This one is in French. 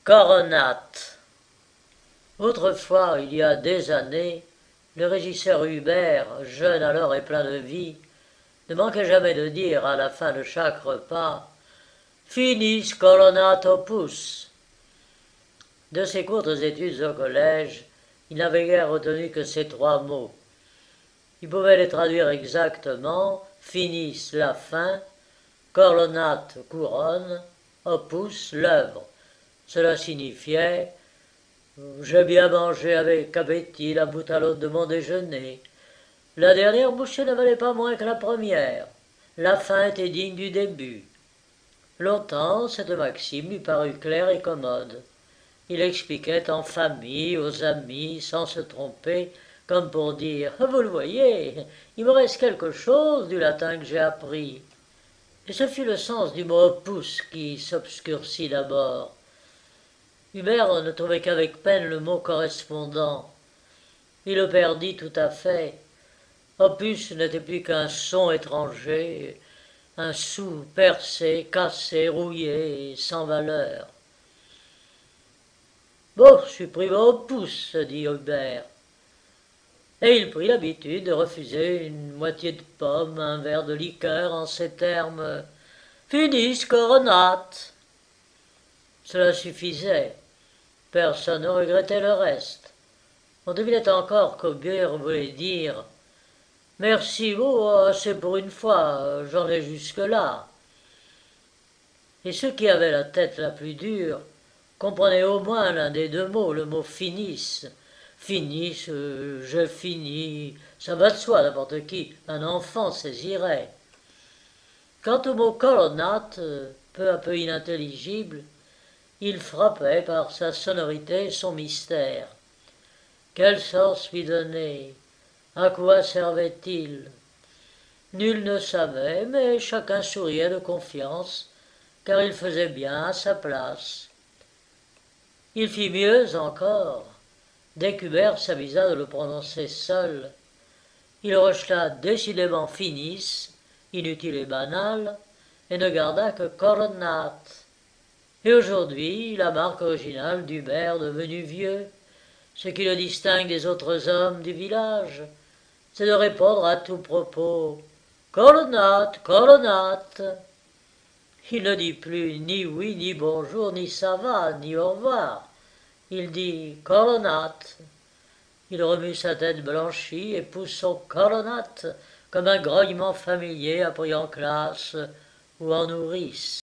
Coronat. Autrefois, il y a des années, le régisseur Hubert, jeune alors et plein de vie, ne manquait jamais de dire à la fin de chaque repas Finis coronat opus. De ses courtes études au collège, il n'avait guère retenu que ces trois mots. Il pouvait les traduire exactement finis la fin, coronat couronne, opus l'œuvre. Cela signifiait j'ai bien mangé avec appétit la boutalotte de mon déjeuner. La dernière bouchée ne valait pas moins que la première. La fin était digne du début. Longtemps, cette maxime lui parut claire et commode. Il expliquait en famille, aux amis, sans se tromper, comme pour dire « Vous le voyez, il me reste quelque chose du latin que j'ai appris. » Et ce fut le sens du mot opus qui s'obscurcit d'abord. Hubert ne trouvait qu'avec peine le mot correspondant. Il le perdit tout à fait. Opus n'était plus qu'un son étranger, un sou percé, cassé, rouillé, sans valeur. Bon, supprimons opus, dit Hubert. Et il prit l'habitude de refuser une moitié de pomme, un verre de liqueur en ces termes Finis coronat. Cela suffisait. Personne ne regrettait le reste. On devinait encore qu'Hubert voulait dire « Merci, assez pour une fois, j'en ai jusque-là. » Et ceux qui avaient la tête la plus dure comprenaient au moins l'un des deux mots, le mot « finis ». Finis, je finis, ça va de soi, n'importe qui, un enfant saisirait. Quant au mot « coronat », peu à peu inintelligible, il frappait par sa sonorité et son mystère. Quel sens lui donner? À quoi servait-il? Nul ne savait, mais chacun souriait de confiance, car il faisait bien à sa place. Il fit mieux encore. Dès qu'Hubert s'avisa de le prononcer seul, il rejeta décidément finis, inutile et banal, et ne garda que coronat. Et aujourd'hui, la marque originale d'Hubert devenu vieux, ce qui le distingue des autres hommes du village, c'est de répondre à tout propos « Coronat, coronat ». Il ne dit plus ni oui, ni bonjour, ni ça va, ni au revoir. Il dit « coronat ». Il remue sa tête blanchie et pousse son coronat comme un grognement familier appris en classe ou en nourrice.